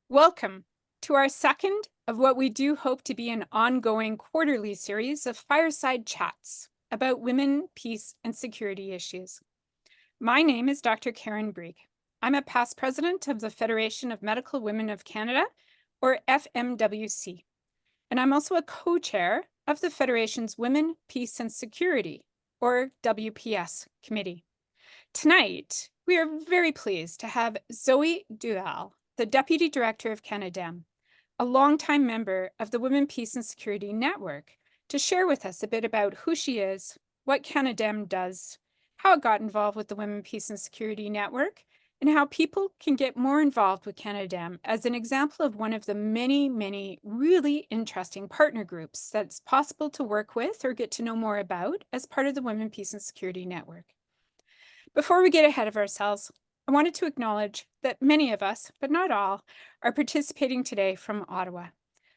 Welcome to our second of what we do hope to be an ongoing quarterly series of fireside chats about women, peace, and security issues. My name is Dr. Karen Brieg. I'm a past president of the Federation of Medical Women of Canada, or FMWC, and I'm also a co-chair of the Federation's Women, Peace, and Security, or WPS Committee. Tonight, we are very pleased to have Zoe Dugal, the Deputy Director of CANADEM, a longtime member of the Women, Peace and Security Network, to share with us a bit about who she is, what CANADEM does, how it got involved with the Women, Peace and Security Network, and how people can get more involved with CANADEM as an example of one of the many, many really interesting partner groups that's possible to work with or get to know more about as part of the Women, Peace and Security Network. Before we get ahead of ourselves, I wanted to acknowledge that many of us, but not all, are participating today from Ottawa,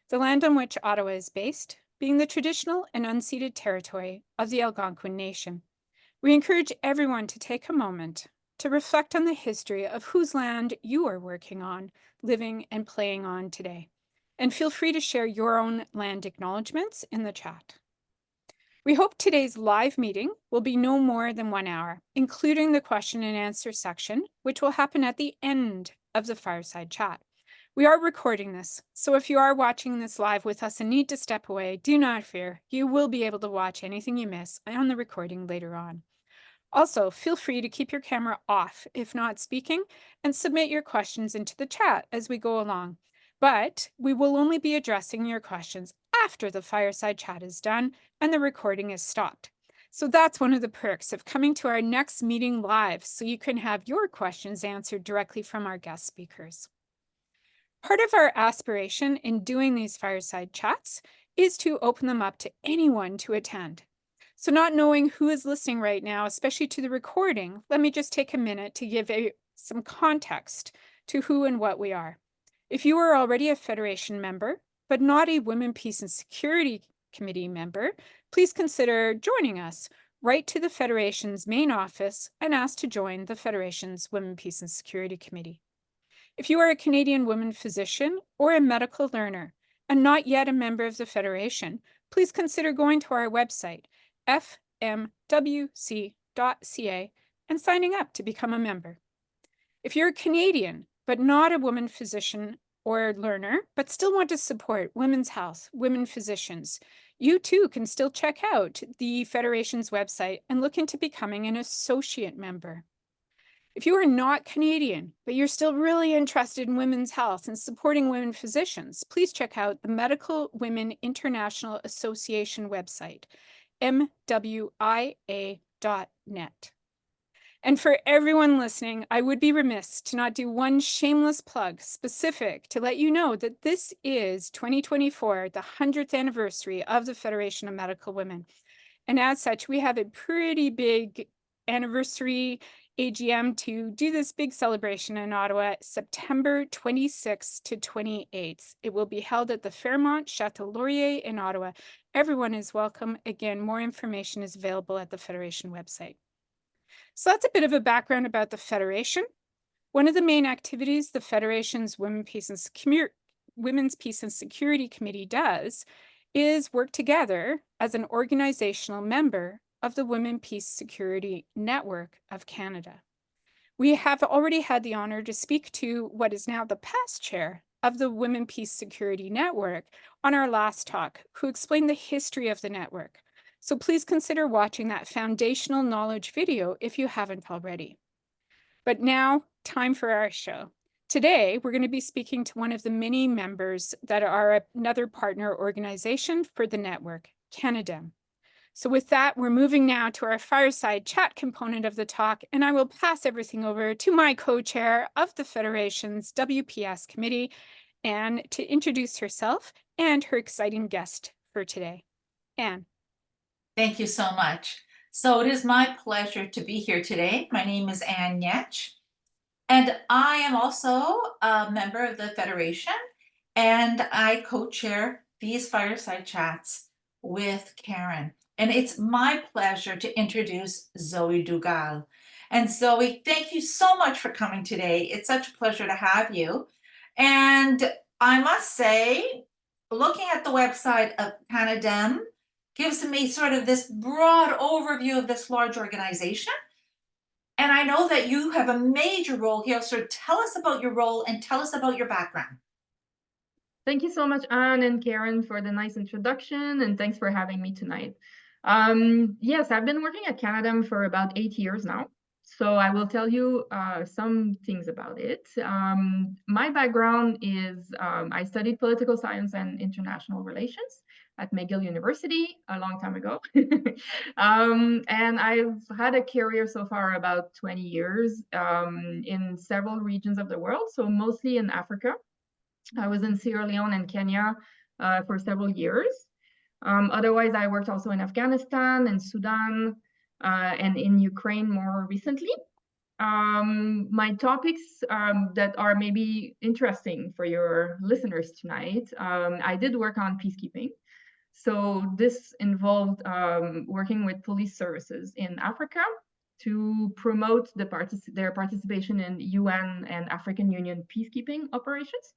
the land on which Ottawa is based, being the traditional and unceded territory of the Algonquin Nation. We encourage everyone to take a moment to reflect on the history of whose land you are working on, living, and playing on today. And feel free to share your own land acknowledgements in the chat. We hope today's live meeting will be no more than 1 hour, including the question and answer section, which will happen at the end of the fireside chat. We are recording this, so if you are watching this live with us and need to step away, do not fear. You will be able to watch anything you miss on the recording later on. Also, feel free to keep your camera off if not speaking and submit your questions into the chat as we go along. But we will only be addressing your questions after the fireside chat is done and the recording is stopped. So that's one of the perks of coming to our next meeting live, so you can have your questions answered directly from our guest speakers. Part of our aspiration in doing these fireside chats is to open them up to anyone to attend. So not knowing who is listening right now, especially to the recording, let me just take a minute to give some context to who and what we are. If you are already a Federation member, but not a Women, Peace and Security Committee member, please consider joining us. Write to the Federation's main office and ask to join the Federation's Women, Peace and Security Committee. If you are a Canadian woman physician or a medical learner and not yet a member of the Federation, please consider going to our website, fmwc.ca, and signing up to become a member. If you're a Canadian, but not a woman physician or learner, but still want to support women's health, women physicians, you too can still check out the Federation's website and look into becoming an associate member. If you are not Canadian, but you're still really interested in women's health and supporting women physicians, please check out the Medical Women International Association website, mwia.net. And for everyone listening, I would be remiss to not do one shameless plug specific to let you know that this is 2024, the 100th anniversary of the Federation of Medical Women. And as such, we have a pretty big anniversary AGM to do this big celebration in Ottawa, September 26th to 28th. It will be held at the Fairmont Chateau Laurier in Ottawa. Everyone is welcome. Again, more information is available at the Federation website. So that's a bit of a background about the Federation. One of the main activities the Federation's Women's Peace and Security Committee does is work together as an organizational member of the Women, Peace, Security Network of Canada. We have already had the honor to speak to what is now the past chair of the Women, Peace, Security Network on our last talk, who explained the history of the network. So please consider watching that foundational knowledge video if you haven't already. But now, time for our show. Today, we're going to be speaking to one of the many members that are another partner organization for the network, CANADEM. So with that, we're moving now to our fireside chat component of the talk, and I will pass everything over to my co-chair of the Federation's WPS Committee, Anne, to introduce herself and her exciting guest for today. Anne. Thank you so much. So it is my pleasure to be here today. My name is Anne Niec, and I am also a member of the Federation, and I co-chair these fireside chats with Karen. And it's my pleasure to introduce Zoe Dugal. And Zoe, thank you so much for coming today. It's such a pleasure to have you. And I must say, looking at the website of CANADEM gives me sort of this broad overview of this large organization. And I know that you have a major role here, so tell us about your role and tell us about your background. Thank you so much, Anne and Karen, for the nice introduction, and thanks for having me tonight. Yes, I've been working at CANADEM for about 8 years now, so I will tell you some things about it. My background is I studied political science and international relations at McGill University a long time ago. And I've had a career so far about 20 years in several regions of the world, so mostly in Africa. I was in Sierra Leone and Kenya for several years. Otherwise, I worked also in Afghanistan and Sudan and in Ukraine more recently. My topics that are maybe interesting for your listeners tonight, I did work on peacekeeping. So this involved working with police services in Africa to promote their participation in UN and African Union peacekeeping operations.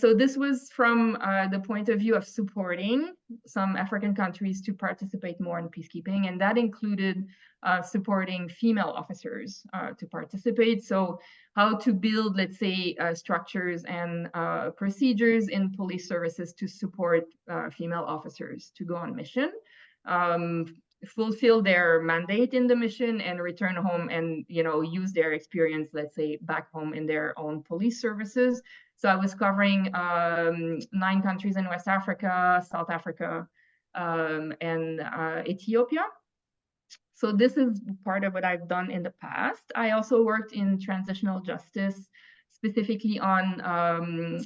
So this was from the point of view of supporting some African countries to participate more in peacekeeping, and that included supporting female officers to participate. So how to build, let's say, structures and procedures in police services to support female officers to go on mission, fulfill their mandate in the mission, and return home and use their experience, let's say, back home in their own police services. So I was covering 9 countries in West Africa, South Africa, and Ethiopia. So this is part of what I've done in the past. I also worked in transitional justice, specifically on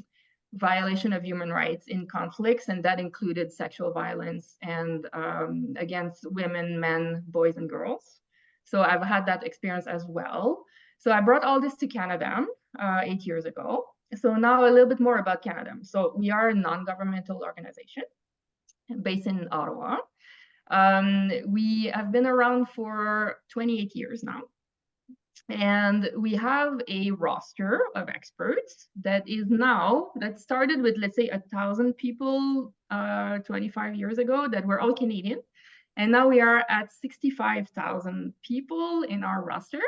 violation of human rights in conflicts, and that included sexual violence and against women, men, boys, and girls. So I've had that experience as well. So I brought all this to CANADEM 8 years ago. So now a little bit more about CANADEM. So we are a non-governmental organization based in Ottawa. We have been around for 28 years now. And we have a roster of experts that started with, let's say, 1,000 people 25 years ago that were all Canadian. And now we are at 65,000 people in our roster.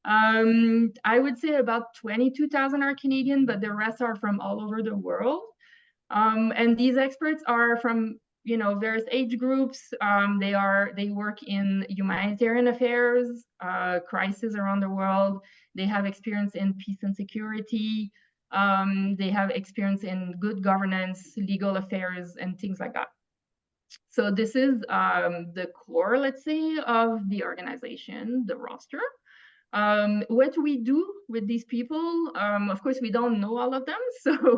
I would say about 22,000 are Canadian, but the rest are from all over the world. And these experts are from various age groups. They work in humanitarian affairs, crisis around the world. They have experience in peace and security. They have experience in good governance, legal affairs, and things like that. So this is the core, let's say, of the organization, the roster. What we do with these people, of course, we don't know all of them. So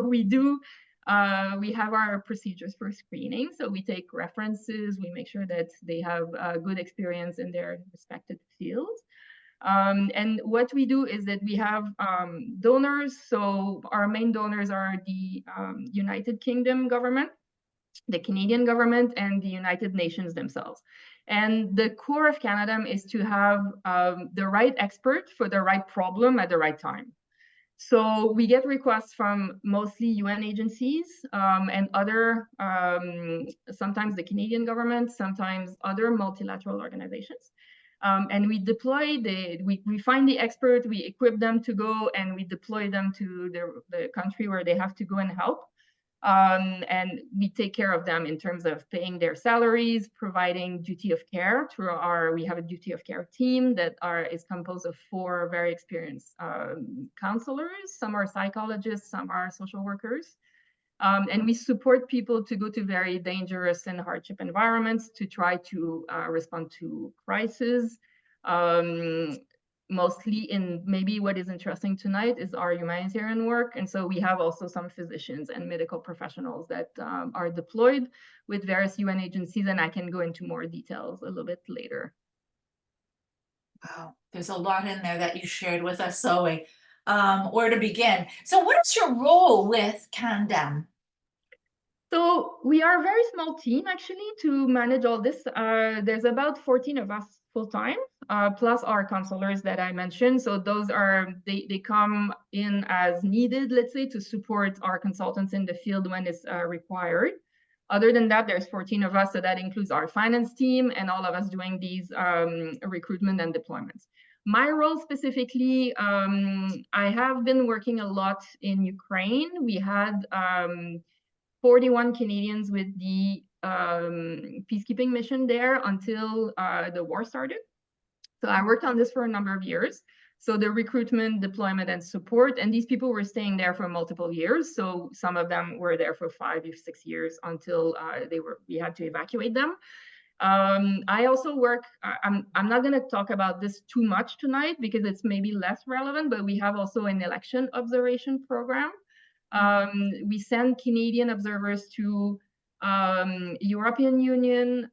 we have our procedures for screening. So we take references, we make sure that they have good experience in their respective fields. And what we do is that we have donors. So our main donors are the United Kingdom government, the Canadian government, and the United Nations themselves. And the core of CANADEM is to have the right expert for the right problem at the right time. So we get requests from mostly UN agencies and other, sometimes the Canadian government, sometimes other multilateral organizations. And we deploy we find the expert, we equip them to go, and we deploy them to the country where they have to go and help. And we take care of them in terms of paying their salaries, providing duty of care through we have a duty of care team that is composed of 4 very experienced counselors. Some are psychologists, some are social workers. And we support people to go to very dangerous and hardship environments to try to respond to crises. Mostly in maybe what is interesting tonight is our humanitarian work. And so we have also some physicians and medical professionals that are deployed with various UN agencies, and I can go into more details a little bit later. Wow, there's a lot in there that you shared with us, Zoe. Where to begin? So what is your role with CANADEM? So we are a very small team, actually, to manage all this. There's about 14 of us full-time. plus our counselors that I mentioned. So those are, they come in as needed, let's say, to support our consultants in the field when it's required. Other than that, there's 14 of us, so that includes our finance team and all of us doing these recruitment and deployments. My role specifically, I have been working a lot in Ukraine. We had 41 Canadians with the peacekeeping mission there until the war started. So I worked on this for a number of years. So the recruitment, deployment, and support, and these people were staying there for multiple years. So some of them were there for 5 or 6 years until we had to evacuate them. I also work, I'm not going to talk about this too much tonight because it's maybe less relevant, but we have also an election observation program. We send Canadian observers to European Union,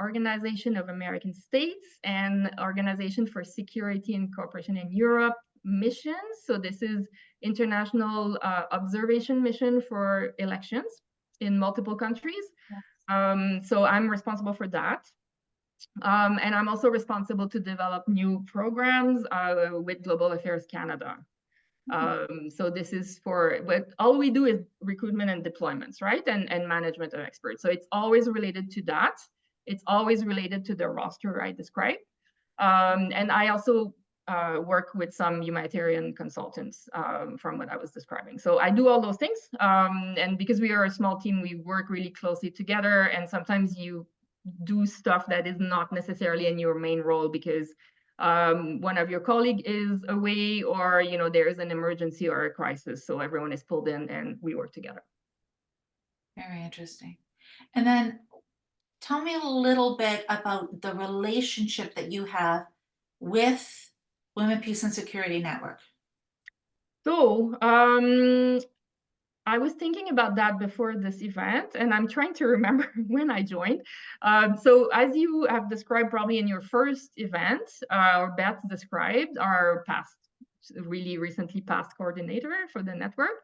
Organization of American States, and Organization for Security and Cooperation in Europe missions. So this is international observation mission for elections in multiple countries. So I'm responsible for that. And I'm also responsible to develop new programs with Global Affairs Canada. So this is but all we do is recruitment and deployments, right? And management of experts. So it's always related to that. It's always related to the roster I described. And I also work with some humanitarian consultants from what I was describing. So I do all those things. And because we are a small team, we work really closely together. And sometimes you do stuff that is not necessarily in your main role because one of your colleagues is away, or there is an emergency or a crisis, so everyone is pulled in and we work together. Very interesting. And then tell me a little bit about the relationship that you have with Women, Peace and Security Network. So I was thinking about that before this event, and I'm trying to remember when I joined. So as you have described probably in your first event, or Beth described, our really recently past coordinator for the network,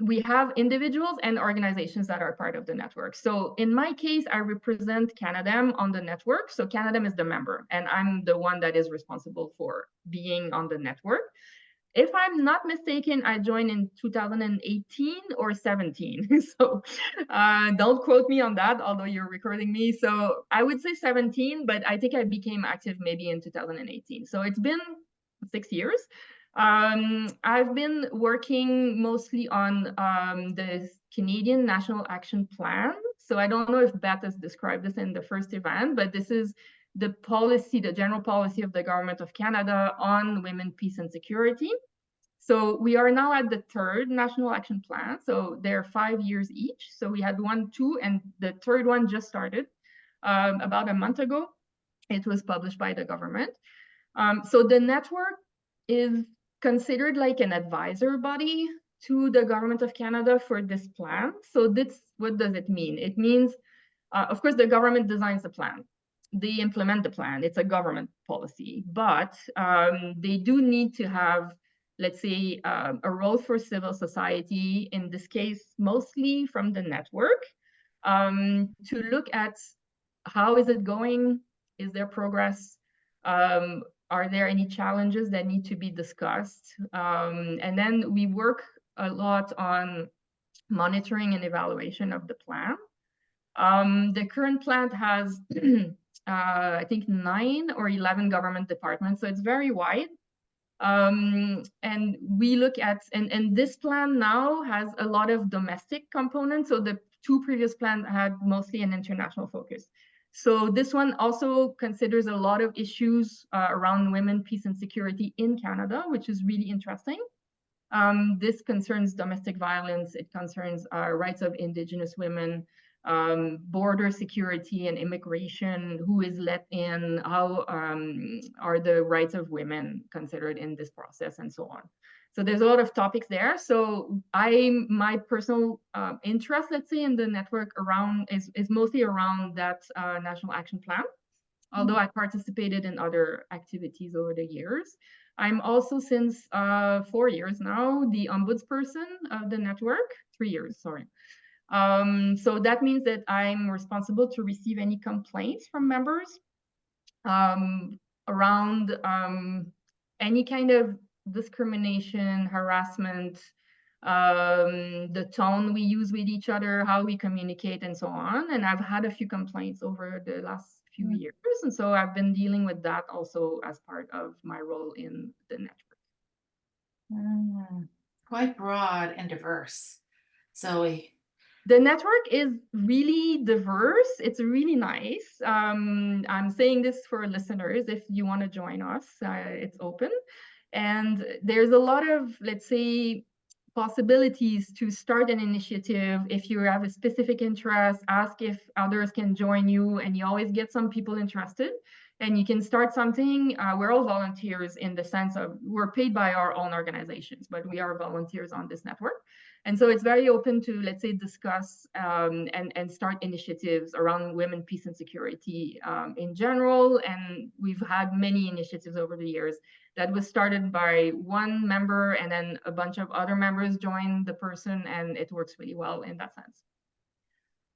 we have individuals and organizations that are part of the network. So in my case, I represent CANADEM on the network. So CANADEM is the member, and I'm the one that is responsible for being on the network. If I'm not mistaken, I joined in 2018 or 17. So don't quote me on that, although you're recording me. So I would say 17, but I think I became active maybe in 2018. So it's been 6 years. I've been working mostly on the Canadian National Action Plan. So I don't know if Beth has described this in the first event, but this is the policy, the general policy of the Government of Canada on women, peace, and security. So we are now at the third National Action Plan. So they're 5 years each. So we had 1, 2, and the third one just started about a month ago. It was published by the government. So the network is considered like an advisor body to the Government of Canada for this plan. So what does it mean? It means, of course, the government designs the plan. They implement the plan. It's a government policy, but they do need to have, let's say, a role for civil society, in this case, mostly from the network, to look at how is it going? Is there progress? Are there any challenges that need to be discussed? And then we work a lot on monitoring and evaluation of the plan. The current plan has, I think, 9 or 11 government departments, so it's very wide. And we look at, and this plan now has a lot of domestic components. So the 2 previous plans had mostly an international focus. So this one also considers a lot of issues around women, peace, and security in Canada, which is really interesting. This concerns domestic violence. It concerns rights of Indigenous women, border security and immigration, who is let in, how are the rights of women considered in this process, and so on. So there's a lot of topics there. So my personal interest, let's say, in the network is mostly around that National Action Plan, although I participated in other activities over the years. I'm also, since 4 years now, the ombudsperson of the network, 3 years, sorry. So that means that I'm responsible to receive any complaints from members around any kind of discrimination, harassment, the tone we use with each other, how we communicate, and so on. And I've had a few complaints over the last few years. And so I've been dealing with that also as part of my role in the network. Quite broad and diverse. Zoe. The network is really diverse. It's really nice. I'm saying this for listeners. If you want to join us, it's open. And there's a lot of, let's say, possibilities to start an initiative. If you have a specific interest, ask if others can join you, and you always get some people interested. And you can start something. We're all volunteers in the sense of we're paid by our own organizations, but we are volunteers on this network. And so it's very open to, let's say, discuss and start initiatives around women, peace, and security in general. And we've had many initiatives over the years that was started by one member, and then a bunch of other members joined the person, and it works really well in that sense.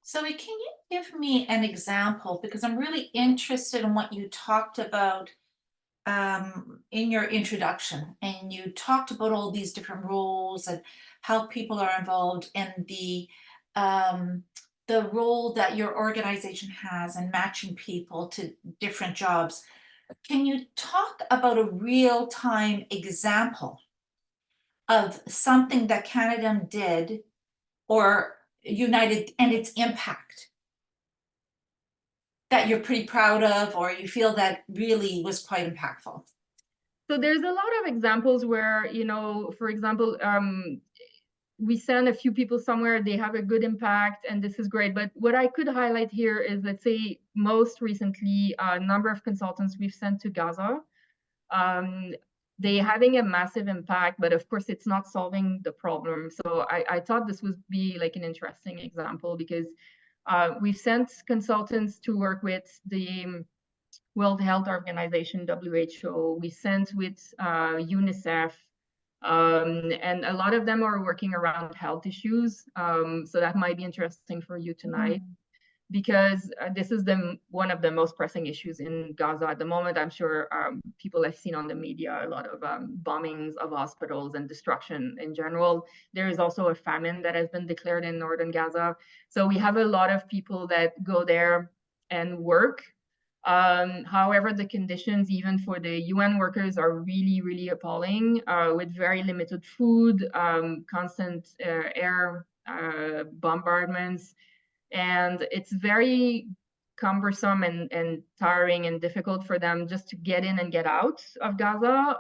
Zoe, can you give me an example? Because I'm really interested in what you talked about in your introduction, and you talked about all these different roles and how people are involved in the role that your organization has in matching people to different jobs. Can you talk about a real-time example of something that CANADEM did or United and its impact that you're pretty proud of, or you feel that really was quite impactful? So there's a lot of examples where, for example, we send a few people somewhere, they have a good impact, and this is great. But what I could highlight here is, let's say, most recently, a number of consultants we've sent to Gaza. They're having a massive impact, but of course, it's not solving the problem. So I thought this would be like an interesting example, because we've sent consultants to work with the World Health Organization, WHO. We sent with UNICEF. And a lot of them are working around health issues. So that might be interesting for you tonight, because this is one of the most pressing issues in Gaza at the moment. I'm sure people have seen on the media a lot of bombings of hospitals and destruction in general. There is also a famine that has been declared in northern Gaza. So we have a lot of people that go there and work. However, the conditions, even for the UN workers, are really, really appalling, with very limited food, constant air bombardments. And it's very cumbersome and tiring and difficult for them just to get in and get out of Gaza.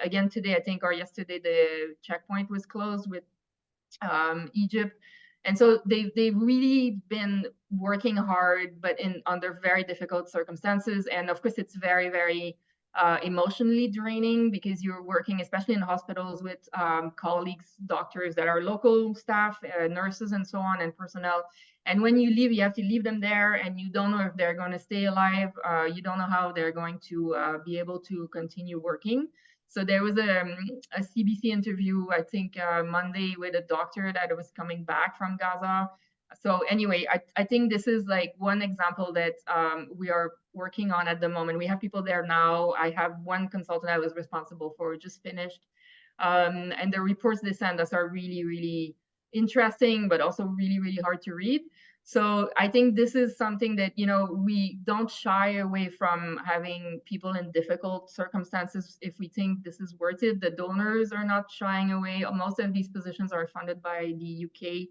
Again, today, I think, or yesterday, the checkpoint was closed with Egypt. And so they've really been working hard, but under very difficult circumstances. And of course, it's very, very emotionally draining, because you're working, especially in hospitals, with colleagues, doctors that are local staff, nurses, and so on, and personnel. And when you leave, you have to leave them there, and you don't know if they're going to stay alive. You don't know how they're going to be able to continue working. So there was a CBC interview, I think, Monday, with a doctor that was coming back from Gaza. So anyway, I think this is like one example that we are working on at the moment. We have people there now. I have one consultant I was responsible for, just finished. And the reports they send us are really, really interesting, but also really, really hard to read. So I think this is something that, we don't shy away from having people in difficult circumstances if we think this is worth it. The donors are not shying away. Most of these positions are funded by the UK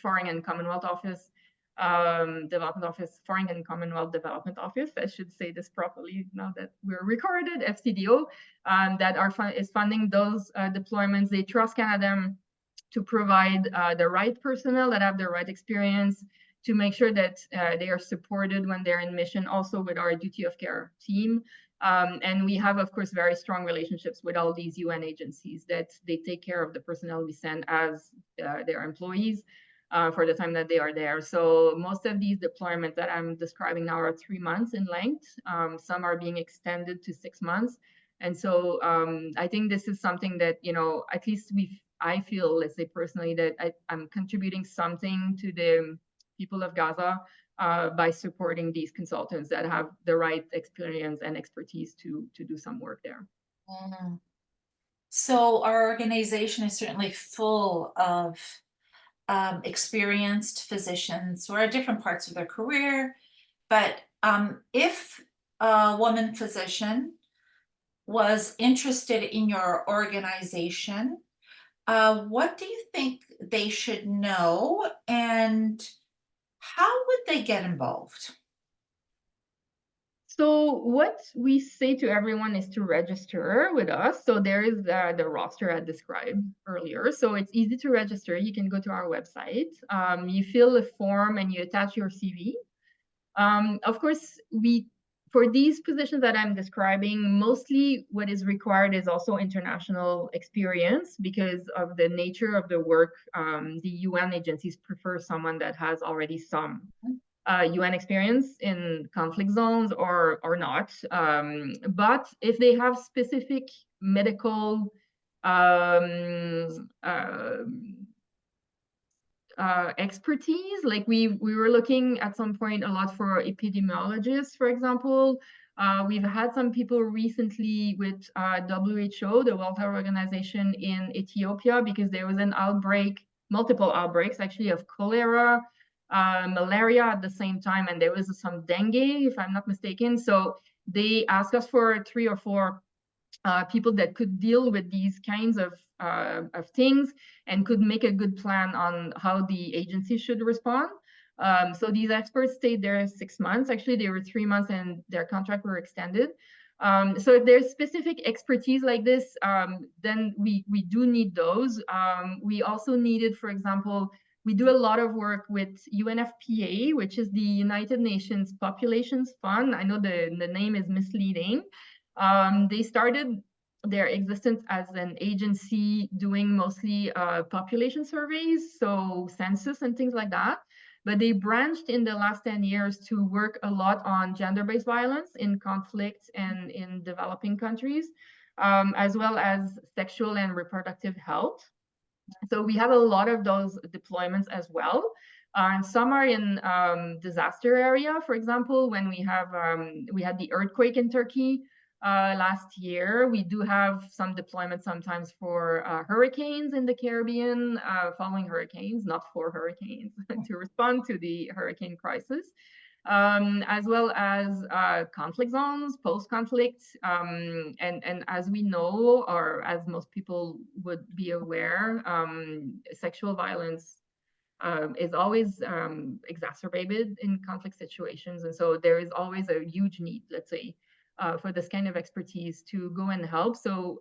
Foreign and Commonwealth Office, Development Office, Foreign and Commonwealth Development Office. I should say this properly now that we're recorded, FCDO, that is funding those deployments. They trust CANADEM to provide the right personnel that have the right experience, to make sure that they are supported when they're in mission, also with our duty of care team. And we have, of course, very strong relationships with all these UN agencies that they take care of the personnel we send as their employees for the time that they are there. So most of these deployments that I'm describing now are 3 months in length. Some are being extended to 6 months. And so I think this is something that, at least I feel, let's say personally, that I'm contributing something to the people of Gaza by supporting these consultants that have the right experience and expertise to do some work there. Mm. So our organization is certainly full of experienced physicians who are at different parts of their career. But if a woman physician was interested in your organization, what do you think they should know, and how would they get involved? So what we say to everyone is to register with us. So there is the roster I described earlier. So it's easy to register. You can go to our website. You fill a form and you attach your CV. Of course, for these positions that I'm describing, mostly what is required is also international experience because of the nature of the work. The UN agencies prefer someone that has already some UN experience in conflict zones or not. But if they have specific medical expertise, like we were looking at some point a lot for epidemiologists, for example. We've had some people recently with WHO, the World Health Organization in Ethiopia, because there was an outbreak, multiple outbreaks actually, of cholera, malaria at the same time, and there was some dengue, if I'm not mistaken. So they asked us for 3 or 4 people that could deal with these kinds of things and could make a good plan on how the agency should respond. So these experts stayed there 6 months. Actually, they were 3 months and their contract were extended. So if there's specific expertise like this, then we do need those. We also needed, for example, we do a lot of work with UNFPA, which is the United Nations Populations Fund. I know the name is misleading. They started their existence as an agency doing mostly population surveys, so census and things like that. But they branched in the last 10 years to work a lot on gender-based violence in conflict and in developing countries, as well as sexual and reproductive health. So we have a lot of those deployments as well. Some are in disaster area. For example, when we had the earthquake in Turkey last year. We do have some deployments sometimes for hurricanes in the Caribbean, following hurricanes, not for hurricanes, to respond to the hurricane crisis. As well as conflict zones, post-conflict, and as we know, or as most people would be aware, sexual violence is always exacerbated in conflict situations, and so there is always a huge need, let's say, for this kind of expertise to go and help. So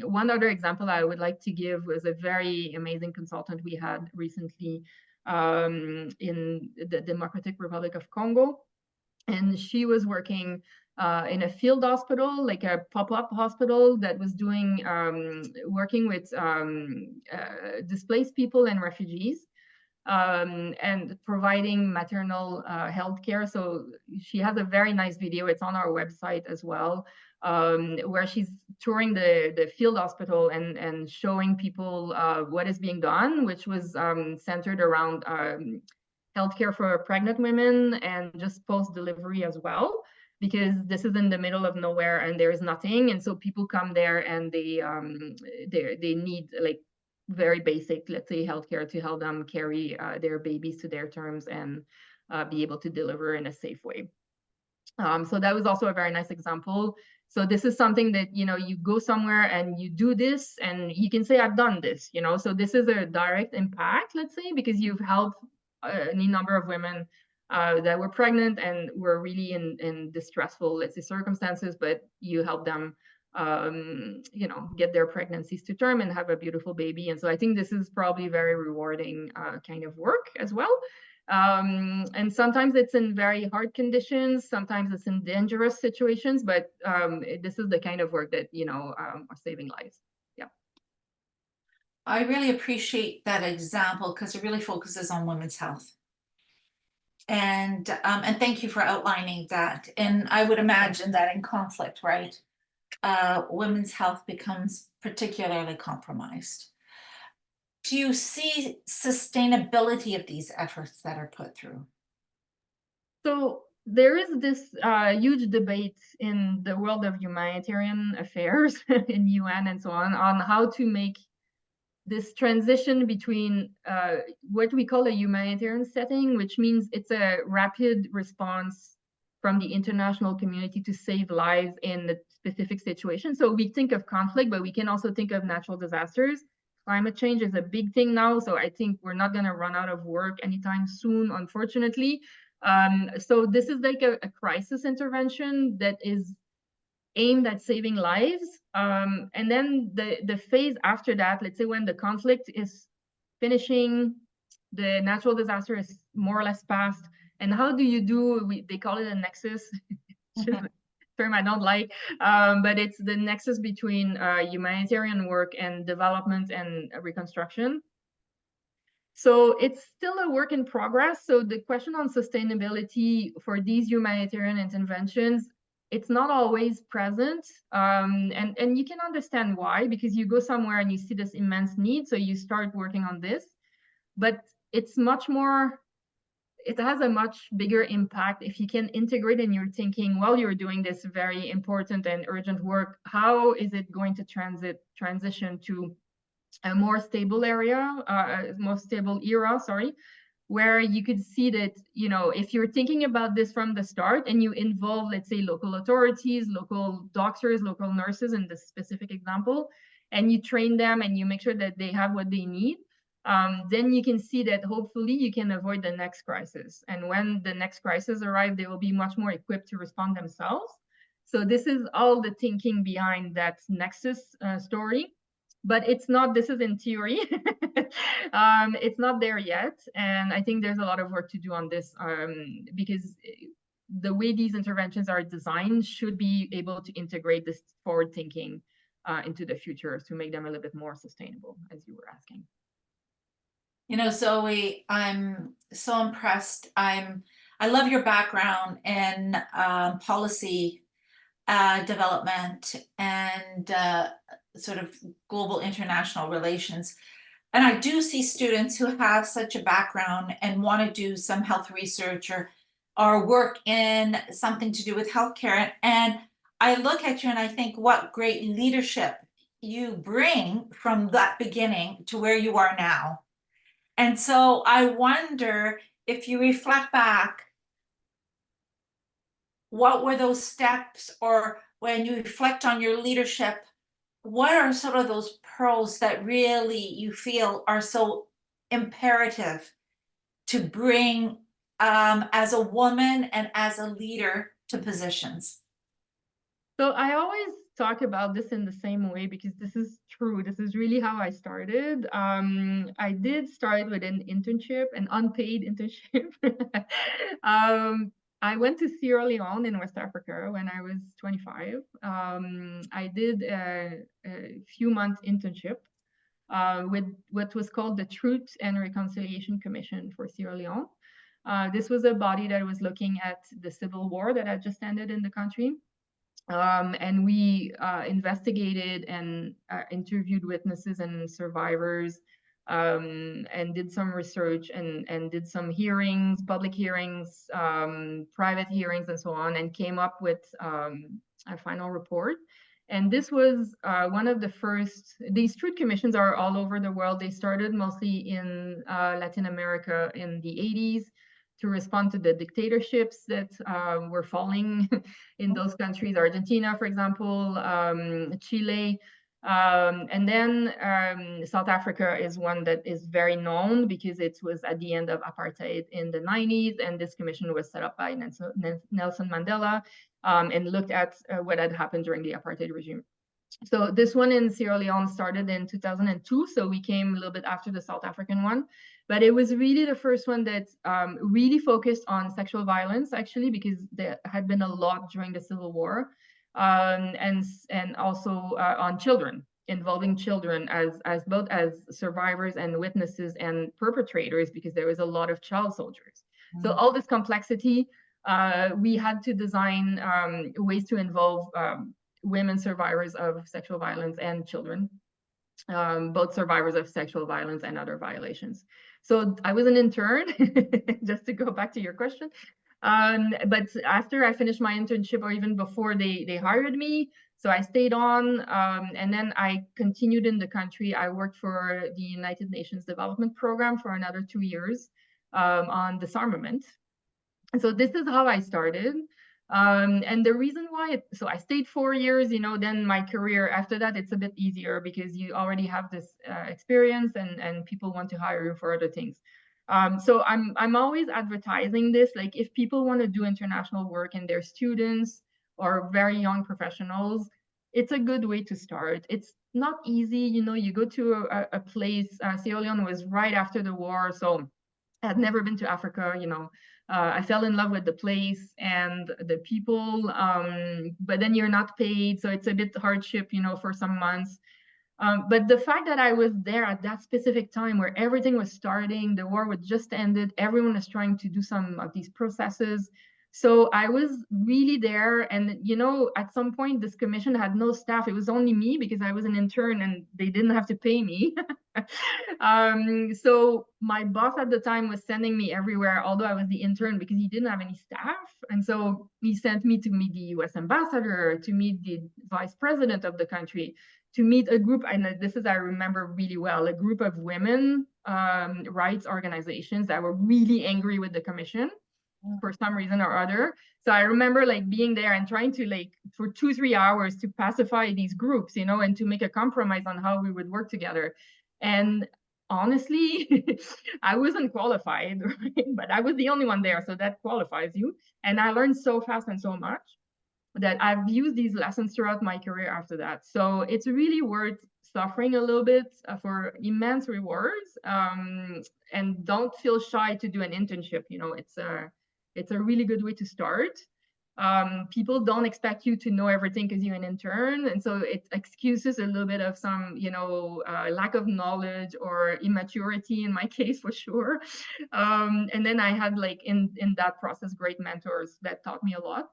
one other example I would like to give was a very amazing consultant we had recently in the Democratic Republic of Congo. And she was working in a field hospital, like a pop-up hospital that was doing, working with displaced people and refugees. And providing maternal health care. So she has a very nice video. It's on our website as well, where she's touring the field hospital and showing people what is being done, which was centered around healthcare for pregnant women and just post-delivery as well, because this is in the middle of nowhere and there is nothing. And so people come there and they need like very basic, let's say, healthcare to help them carry their babies to their terms and be able to deliver in a safe way. So that was also a very nice example. So this is something that, you know, you go somewhere and you do this and you can say, I've done this, you know, so this is a direct impact, let's say, because you've helped any number of women that were pregnant and were really in distressful, let's say, circumstances, but you help them you know, get their pregnancies to term and have a beautiful baby. And so I think this is probably very rewarding kind of work as well. And sometimes it's in very hard conditions, sometimes it's in dangerous situations, but this is the kind of work that, you know, are saving lives. Yeah. I really appreciate that example because it really focuses on women's health. And thank you for outlining that. And I would imagine that in conflict, right? Women's health becomes particularly compromised. Do you see sustainability of these efforts that are put through? So there is this huge debate in the world of humanitarian affairs in UN and so on how to make this transition between what we call a humanitarian setting, which means it's a rapid response from the international community to save lives in a specific situation. So we think of conflict, but we can also think of natural disasters. Climate change is a big thing now, so I think we're not going to run out of work anytime soon, unfortunately. So this is like a crisis intervention that is aimed at saving lives. And then the phase after that, let's say when the conflict is finishing, the natural disaster is more or less past. And how do you do, they call it a nexus, term I don't like, but it's the nexus between humanitarian work and development and reconstruction. So it's still a work in progress. So the question on sustainability for these humanitarian interventions, it's not always present. And you can understand why, because you go somewhere and you see this immense need, so you start working on this. But it's much more, it has a much bigger impact if you can integrate in your thinking while you're doing this very important and urgent work. How is it going to transition to a more stable more stable era, sorry, where you could see that, you know, if you're thinking about this from the start and you involve, let's say, local authorities, local doctors, local nurses in this specific example, and you train them and you make sure that they have what they need, then you can see that hopefully you can avoid the next crisis. And when the next crisis arrives, they will be much more equipped to respond themselves. So this is all the thinking behind that nexus story. But it's not, this is in theory. It's not there yet. And I think there's a lot of work to do on this because the way these interventions are designed should be able to integrate this forward thinking into the future to make them a little bit more sustainable, as you were asking. You know, Zoe, I'm so impressed. I love your background in policy development and sort of global international relations. And I do see students who have such a background and want to do some health research or work in something to do with healthcare. And I look at you and I think what great leadership you bring from that beginning to where you are now. And so I wonder if you reflect back, what were those steps, or when you reflect on your leadership, what are sort of those pearls that really you feel are so imperative to bring as a woman and as a leader to positions? So I always talk about this in the same way because this is true. This is really how I started. I did start with an internship, an unpaid internship. I went to Sierra Leone in West Africa when I was 25. I did a few-month internship with what was called the Truth and Reconciliation Commission for Sierra Leone. This was a body that was looking at the civil war that had just ended in the country. And we investigated and interviewed witnesses and survivors, and did some research and did some hearings, public hearings, private hearings, and so on, and came up with a final report. And this was one of the first, these truth commissions are all over the world. They started mostly in Latin America in the 80s to respond to the dictatorships that were falling in those countries, Argentina, for example, Chile. And then South Africa is one that is very known because it was at the end of apartheid in the 90s, and this commission was set up by Nelson Mandela and looked at what had happened during the apartheid regime. So this one in Sierra Leone started in 2002, so we came a little bit after the South African one. But it was really the first one that really focused on sexual violence, actually, because there had been a lot during the Civil War, and also on children, involving children as both as survivors and witnesses and perpetrators, because there was a lot of child soldiers. So all this complexity, we had to design ways to involve women survivors of sexual violence and children, both survivors of sexual violence and other violations. So I was an intern, just to go back to your question. But after I finished my internship, or even before they hired me, so I stayed on, and then I continued in the country. I worked for the United Nations Development Program for another 2 years on disarmament. And so this is how I started. And the reason why, so I stayed 4 years, then my career after that, it's a bit easier because you already have this experience and people want to hire you for other things. So I'm always advertising this, like if people want to do international work and they're students or very young professionals, it's a good way to start. It's not easy, you go to a place, Sierra Leone was right after the war, so I had never been to Africa, I fell in love with the place and the people, but then you're not paid, so it's a bit hardship, for some months. But the fact that I was there at that specific time where everything was starting, the war was just ended, everyone was trying to do some of these processes. So I was really there. And, at some point, this commission had no staff. It was only me because I was an intern and they didn't have to pay me. So my boss at the time was sending me everywhere, although I was the intern, because he didn't have any staff. And so he sent me to meet the US ambassador, to meet the vice president of the country, to meet a group, and this is, I remember really well, a group of women rights organizations that were really angry with the commission for some reason or other. So I remember like being there and trying to like for 2-3 hours to pacify these groups, and to make a compromise on how we would work together. And honestly, I wasn't qualified, right? But I was the only one there, so that qualifies you. And I learned so fast and so much that I've used these lessons throughout my career after that. So it's really worth suffering a little bit for immense rewards. And don't feel shy to do an internship. It's a really good way to start. People don't expect you to know everything because you're an intern, and so it excuses a little bit of some, lack of knowledge or immaturity in my case, for sure. And then I had like in that process great mentors that taught me a lot.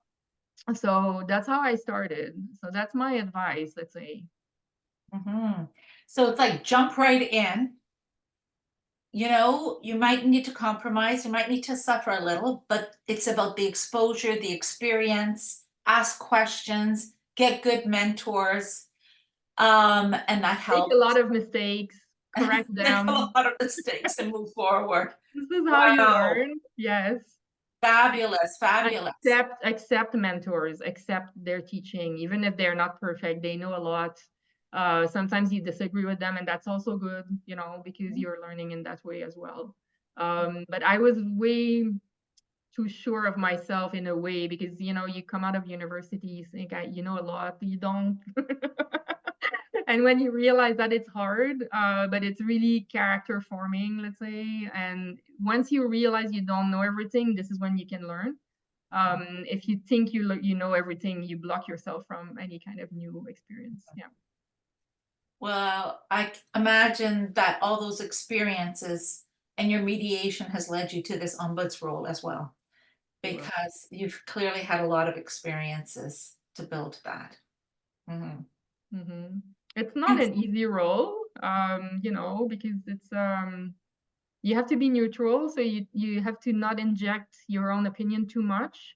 So that's how I started. So that's my advice, let's say. So it's like jump right in. You might need to compromise, you might need to suffer a little, but it's about the exposure, the experience, ask questions, get good mentors, and that helps. Make a lot of mistakes, correct Make them. a lot of mistakes and move forward. This is how you Wow. learn. Yes. Fabulous, fabulous. Accept mentors, accept their teaching, even if they're not perfect. They know a lot. Sometimes you disagree with them, and that's also good, because you're learning in that way as well. But I was way too sure of myself in a way, because you come out of university, you think you know a lot, you don't. And when you realize that it's hard, but it's really character forming, let's say. And once you realize you don't know everything, this is when you can learn. If you think you know everything, you block yourself from any kind of new experience. Yeah. Well, I imagine that all those experiences and your mediation has led you to this ombuds role as well, because you've clearly had a lot of experiences to build that. It's not an easy role, because it's you have to be neutral, so you have to not inject your own opinion too much,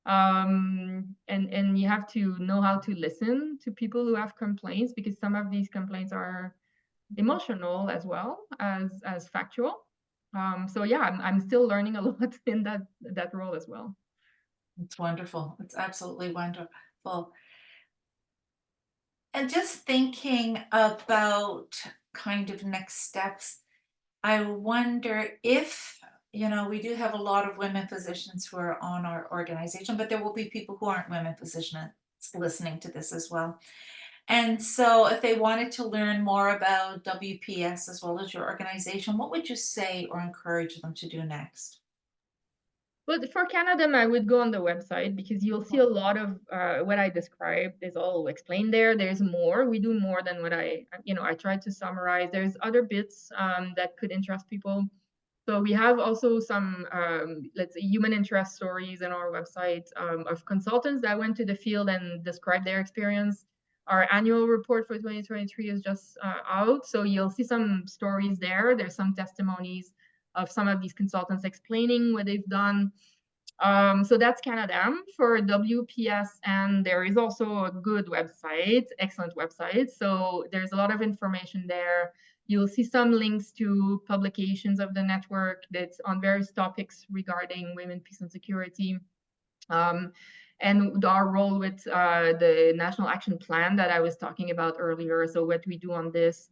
and you have to know how to listen to people who have complaints, because some of these complaints are emotional as well as factual. So yeah, I'm still learning a lot in that role as well. It's wonderful. It's absolutely wonderful. And just thinking about kind of next steps, I wonder if, we do have a lot of women physicians who are on our organization, but there will be people who aren't women physicians listening to this as well. And so if they wanted to learn more about WPS as well as your organization, what would you say or encourage them to do next? But for CANADEM, I would go on the website, because you'll see a lot of what I described is all explained there. There's more. We do more than what I tried to summarize. There's other bits that could interest people. So we have also some, let's say, human interest stories in our website of consultants that went to the field and described their experience. Our annual report for 2023 is just out. So you'll see some stories there. There's some testimonies of some of these consultants explaining what they've done. So that's CANADEM for WPS, and there is also a good website, excellent website. So there's a lot of information there. You'll see some links to publications of the network that's on various topics regarding women, peace, and security. And our role with the National Action Plan that I was talking about earlier. So what we do on this.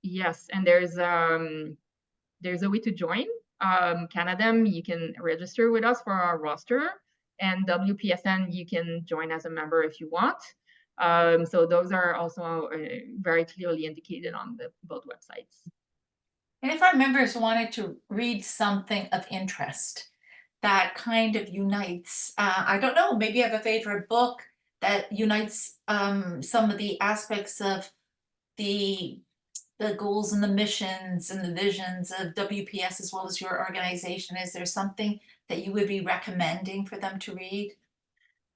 Yes, and there's a way to join. CANADEM, you can register with us for our roster, and WPSN, you can join as a member if you want. So those are also very clearly indicated on both websites. And if our members wanted to read something of interest that kind of unites, I don't know, maybe you have a favorite book that unites some of the aspects of the goals and the missions and the visions of WPS as well as your organization. Is there something that you would be recommending for them to read?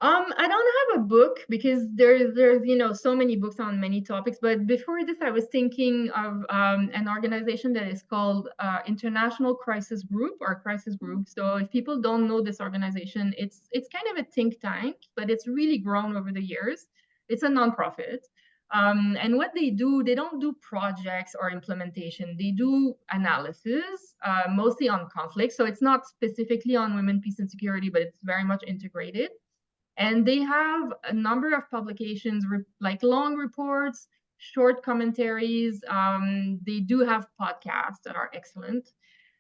I don't have a book because there's so many books on many topics. But before this, I was thinking of an organization that is called International Crisis Group or Crisis Group. So if people don't know this organization, it's kind of a think tank, but it's really grown over the years. It's a nonprofit. And what they do, they don't do projects or implementation. They do analysis, mostly on conflict. So it's not specifically on women, peace, and security, but it's very much integrated. And they have a number of publications, like long reports, short commentaries. They do have podcasts that are excellent.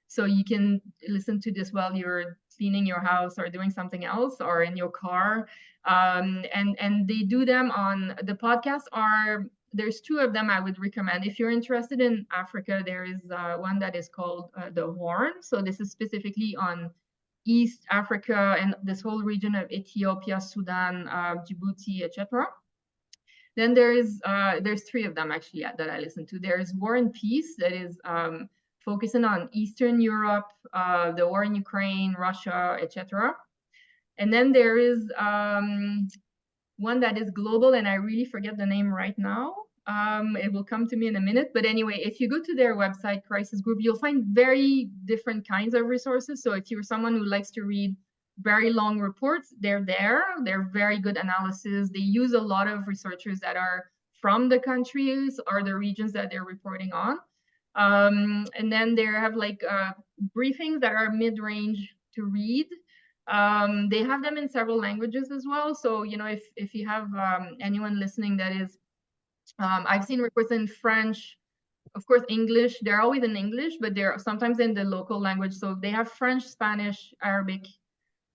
So you can listen to this while you're cleaning your house or doing something else or in your car. And they do them on, the podcasts are, there's two of them I would recommend. If you're interested in Africa, there is one that is called The Horn. So this is specifically on East Africa and this whole region of Ethiopia, Sudan, Djibouti, etc. Then there's three of them actually that I listen to. There's War and Peace that is focusing on Eastern Europe, the war in Ukraine, Russia, etc. And then there is one that is global, and I really forget the name right now. It will come to me in a minute. But anyway, if you go to their website, Crisis Group, you'll find very different kinds of resources. So if you're someone who likes to read very long reports, they're there. They're very good analysis. They use a lot of researchers that are from the countries or the regions that they're reporting on. And then they have like briefings that are mid-range to read. They have them in several languages as well. So, if you have anyone listening that is, I've seen reports in French, of course, English. They're always in English, but they're sometimes in the local language. So they have French, Spanish, Arabic.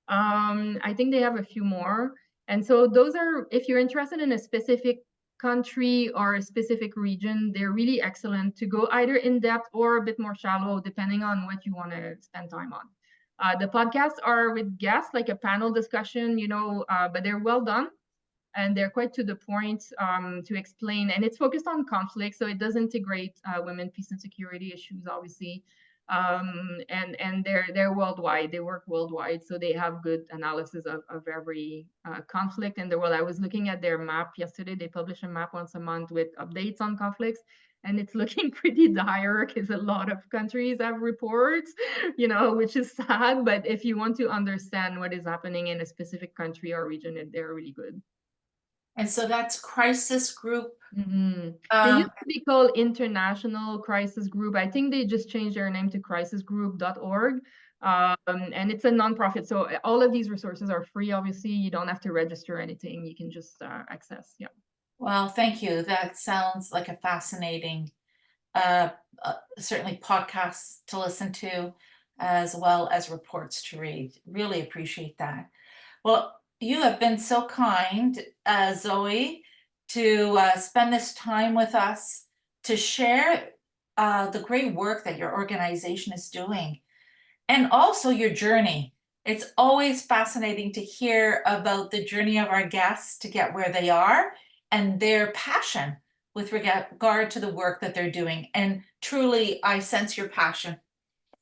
I think they have a few more. And so those are, if you're interested in a specific country or a specific region, they're really excellent to go either in depth or a bit more shallow, depending on what you want to spend time on. The podcasts are with guests, like a panel discussion, but they're well done. And they're quite to the point to explain. And it's focused on conflict, so it does integrate women, peace, and security issues, obviously. And they're worldwide. They work worldwide, so they have good analysis of every conflict in the world. I was looking at their map yesterday. They publish a map once a month with updates on conflicts. And it's looking pretty dire because a lot of countries have reports, which is sad. But if you want to understand what is happening in a specific country or region, they're really good. And so that's Crisis Group. Mm-hmm. They used to be called International Crisis Group. I think they just changed their name to crisisgroup.org. And it's a nonprofit. So all of these resources are free. Obviously, you don't have to register anything. You can just access. Yeah. Well, thank you. That sounds like a fascinating, certainly podcasts to listen to, as well as reports to read. Really appreciate that. Well, you have been so kind, Zoe, to spend this time with us to share the great work that your organization is doing and also your journey. It's always fascinating to hear about the journey of our guests to get where they are and their passion with regard to the work that they're doing. And truly, I sense your passion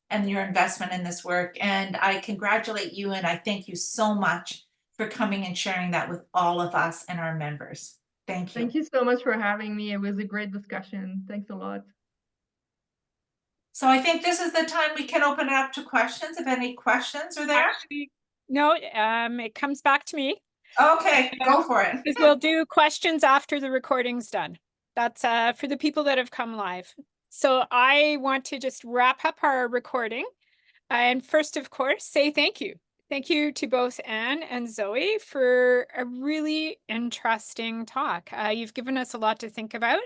and your investment in this work. And I congratulate you and I thank you so much for coming and sharing that with all of us and our members. Thank you. Thank you so much for having me. It was a great discussion. Thanks a lot. So I think this is the time we can open it up to questions, if any questions are there. Actually, no, it comes back to me. Okay, go for it. Because we'll do questions after the recording's done. That's for the people that have come live. So I want to just wrap up our recording. And first, of course, say thank you. Thank you to both Anne and Zoe for a really interesting talk. You've given us a lot to think about.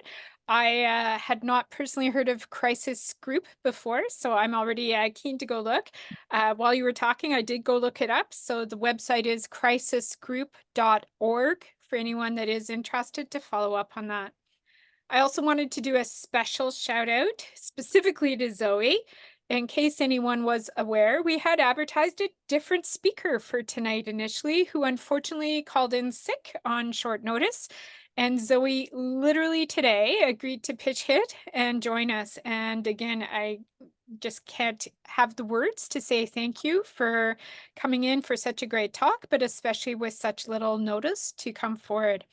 I had not personally heard of Crisis Group before, so I'm already keen to go look. While you were talking, I did go look it up. So the website is crisisgroup.org for anyone that is interested to follow up on that. I also wanted to do a special shout out specifically to Zoe. In case anyone was aware, we had advertised a different speaker for tonight initially, who unfortunately called in sick on short notice. And Zoe literally today agreed to pitch hit and join us. And again, I just can't have the words to say thank you for coming in for such a great talk, but especially with such little notice to come forward.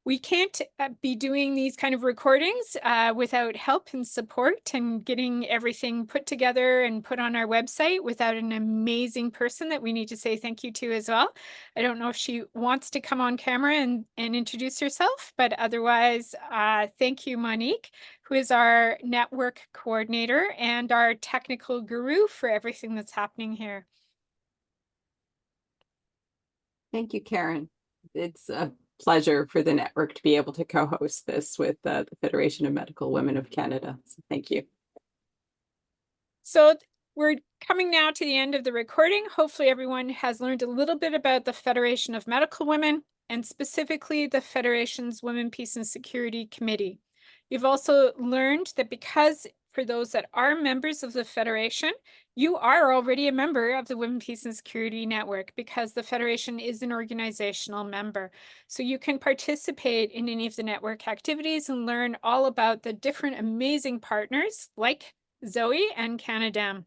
We can't be doing these kind of recordings without help and support and getting everything put together and put on our website without an amazing person that we need to say thank you to as well. I don't know if she wants to come on camera and introduce herself, but otherwise, thank you, Monique, who is our network coordinator and our technical guru for everything that's happening here. Thank you, Karen. It's a pleasure for the network to be able to co-host this with the Federation of Medical Women of Canada. So thank you. So we're coming now to the end of the recording. Hopefully everyone has learned a little bit about the Federation of Medical Women and specifically the Federation's Women, Peace and Security Committee. You've also learned that because for those that are members of the Federation, you are already a member of the Women, Peace and Security Network because the Federation is an organizational member. So you can participate in any of the network activities and learn all about the different amazing partners like Zoe and CANADEM.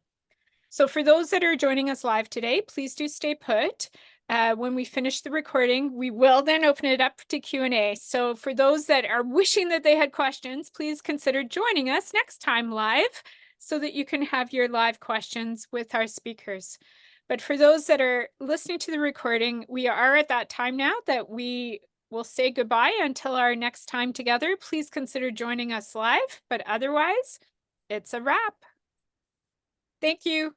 So for those that are joining us live today, please do stay put. When we finish the recording, we will then open it up to Q&A. So for those that are wishing that they had questions, please consider joining us next time live so that you can have your live questions with our speakers. But for those that are listening to the recording, we are at that time now that we will say goodbye until our next time together. Please consider joining us live, but otherwise, it's a wrap. Thank you.